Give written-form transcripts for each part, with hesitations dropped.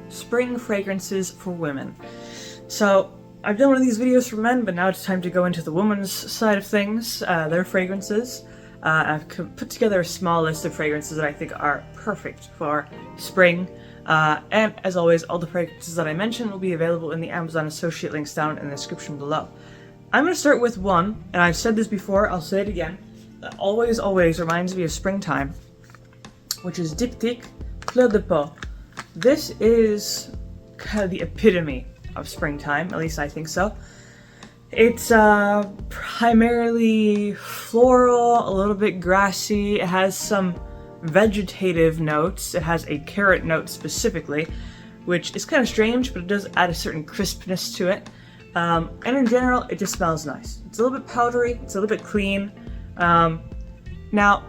spring fragrances for women. So I've done one of these videos for men, but now it's time to go into the women's side of things, their fragrances. I've put together a small list of fragrances that I think are perfect for spring. And as always, all the fragrances that I mentioned will be available in the Amazon associate links down in the description below. I'm going to start with one, and I've said this before, I'll say it again, that always reminds me of springtime, which is Diptyque Fleur de Peau. This is kind of the epitome of springtime, at least I think so. It's primarily floral, a little bit grassy. It has some vegetative notes. It has a carrot note specifically, which is kind of strange, but it does add a certain crispness to it. And in general, it just smells nice. It's a little bit powdery, it's a little bit clean. Now,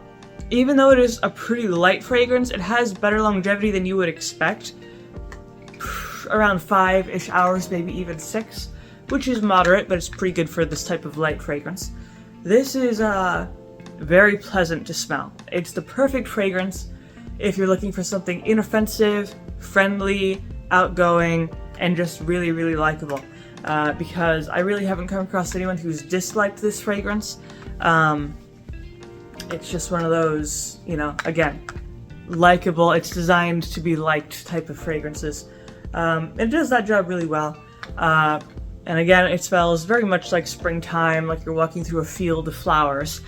even though it is a pretty light fragrance, it has better longevity than you would expect. Around 5-ish hours, maybe even 6, which is moderate, but it's pretty good for this type of light fragrance. This is very pleasant to smell. It's the perfect fragrance if you're looking for something inoffensive, friendly, outgoing, and just really likable. Because I really haven't come across anyone who's disliked this fragrance. It's just one of those, you know, again, likable, it's designed to be liked type of fragrances. It does that job really well. And again, it smells very much like springtime, like you're walking through a field of flowers,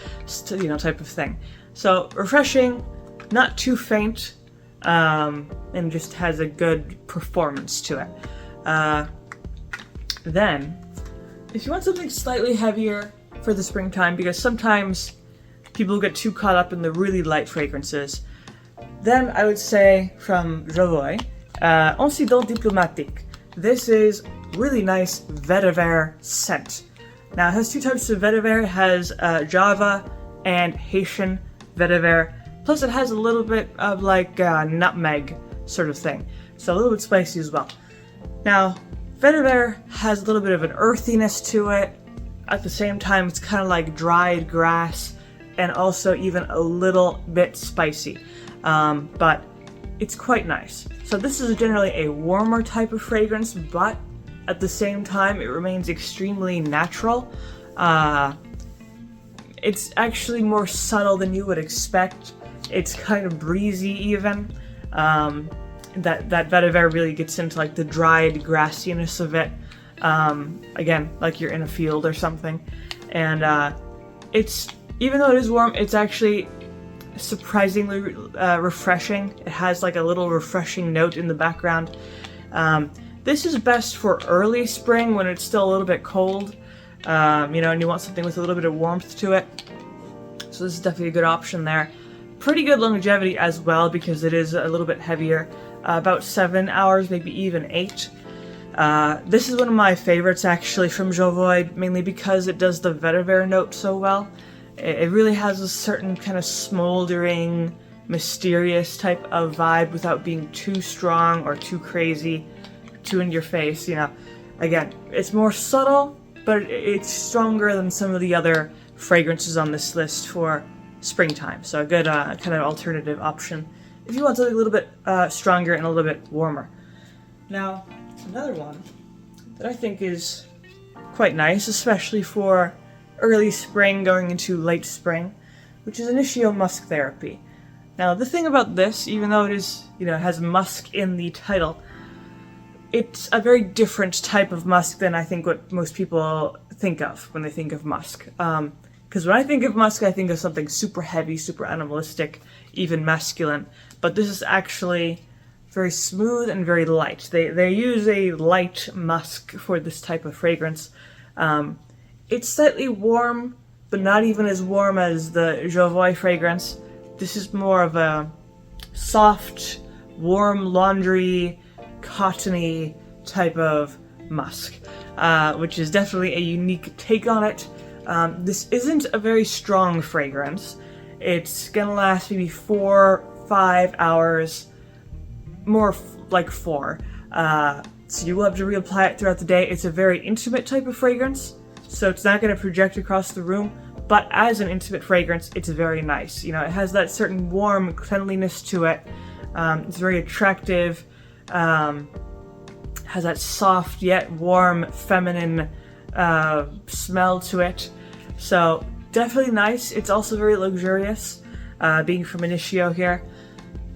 you know, type of thing. So refreshing, not too faint, and just has a good performance to it. Then, if you want something slightly heavier for the springtime, because sometimes people get too caught up in the really light fragrances, then I would say from Jovoy, Incident Diplomatique. This is really nice vetiver scent. Now it has two types of vetiver. It has Java and Haitian vetiver, plus it has a little bit of like nutmeg sort of thing, so a little bit spicy as well. Now vetiver has a little bit of an earthiness to it. At the same time, it's kind of like dried grass and also even a little bit spicy, but it's quite nice. So this is generally a warmer type of fragrance, but at the same time, it remains extremely natural. It's actually more subtle than you would expect. It's kind of breezy even. That vetiver really gets into like the dried grassiness of it. Again, like you're in a field or something. And it's, even though it is warm, it's actually surprisingly refreshing. It has like a little refreshing note in the background. This is best for early spring when it's still a little bit cold, you know, and you want something with a little bit of warmth to it. So this is definitely a good option there. Pretty good longevity as well because it is a little bit heavier, about 7 hours, maybe even 8. This is one of my favorites actually from Jovoy, mainly because it does the vetiver note so well. It really has a certain kind of smoldering, mysterious type of vibe without being too strong or too crazy, too in your face, you know. Again, it's more subtle, but it's stronger than some of the other fragrances on this list for springtime. So a good kind of alternative option if you want something a little bit stronger and a little bit warmer. Now, another one that I think is quite nice, especially for early spring going into late spring, which is Initio Musk Therapy. Now, the thing about this, even though it is, you know, it has musk in the title, it's a very different type of musk than I think what most people think of when they think of musk. Because when I think of musk, I think of something super heavy, super animalistic, even masculine. But this is actually very smooth and very light. They use a light musk for this type of fragrance. It's slightly warm, but not even as warm as the Jovoy fragrance. This is more of a soft, warm laundry, cottony type of musk, which is definitely a unique take on it. This isn't a very strong fragrance. It's gonna last maybe 4-5 hours, more like 4. So you will have to reapply it throughout the day. It's a very intimate type of fragrance, so it's not gonna project across the room, but as an intimate fragrance, it's very nice. You know, it has that certain warm cleanliness to it. It's very attractive. Has that soft yet warm feminine smell to it. So definitely nice. It's also very luxurious, being from Initio here.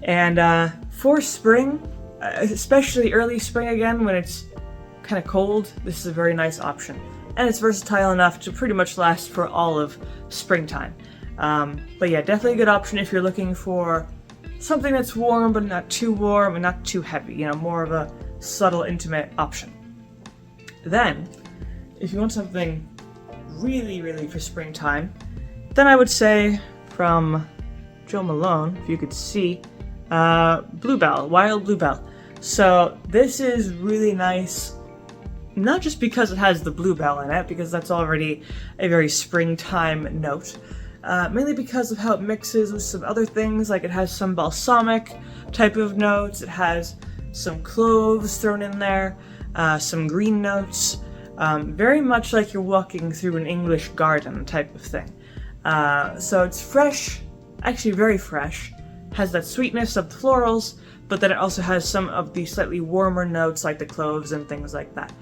And for spring, especially early spring again when it's kind of cold, this is a very nice option. And it's versatile enough to pretty much last for all of springtime. But yeah, definitely a good option if you're looking for something that's warm but not too warm and not too heavy, you know, more of a subtle, intimate option. Then, if you want something really, really for springtime, then I would say from Jo Malone, if you could see, Bluebell, Wild Bluebell. So this is really nice, not just because it has the bluebell in it, because that's already a very springtime note, mainly because of how it mixes with some other things, like it has some balsamic type of notes, it has some cloves thrown in there, some green notes, very much like you're walking through an English garden type of thing. So it's fresh, actually very fresh, has that sweetness of the florals, but then it also has some of the slightly warmer notes like the cloves and things like that.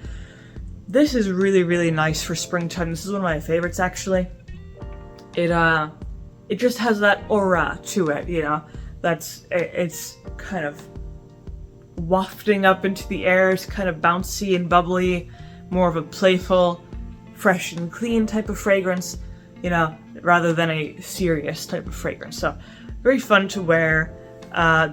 This is really, really nice for springtime. This is one of my favorites, actually. It just has that aura to it, you know, it's kind of wafting up into the air. It's kind of bouncy and bubbly, more of a playful, fresh and clean type of fragrance, you know, rather than a serious type of fragrance. So very fun to wear.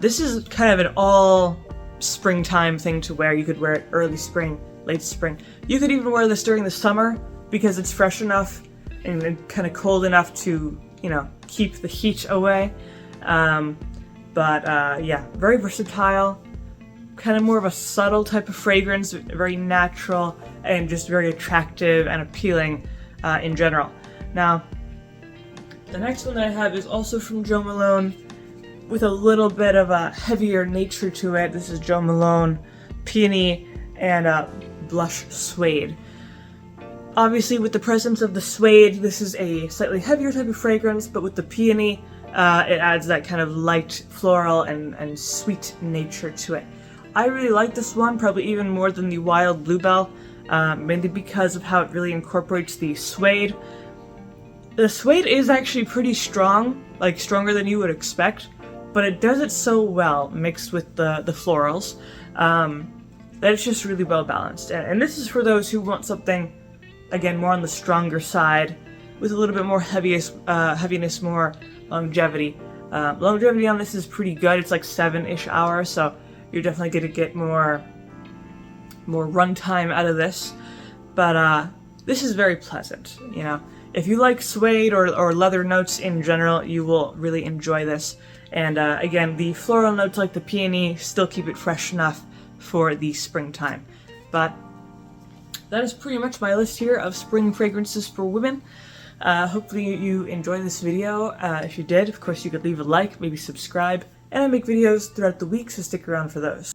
This is kind of an all springtime thing to wear. You could wear it early spring, late spring. You could even wear this during the summer because it's fresh enough and kind of cold enough to, you know, keep the heat away. Yeah, very versatile, kind of more of a subtle type of fragrance, very natural and just very attractive and appealing in general. Now, the next one that I have is also from Jo Malone with a little bit of a heavier nature to it. This is Jo Malone Peony and Blush Suede. Obviously, with the presence of the suede, this is a slightly heavier type of fragrance, but with the peony, it adds that kind of light floral and sweet nature to it. I really like this one, probably even more than the Wild Bluebell, mainly because of how it really incorporates the suede. The suede is actually pretty strong, like stronger than you would expect, but it does it so well mixed with the florals that it's just really well balanced. And this is for those who want something, again, more on the stronger side, with a little bit more heaviness, more longevity. Longevity on this is pretty good. It's like 7-ish hours, so you're definitely going to get more runtime out of this. But this is very pleasant, you know. If you like suede or leather notes in general, you will really enjoy this. And again, the floral notes like the peony still keep it fresh enough for the springtime. But that is pretty much my list here of spring fragrances for women. Hopefully you enjoyed this video. If you did, of course, you could leave a like, maybe subscribe, and I make videos throughout the week, so stick around for those.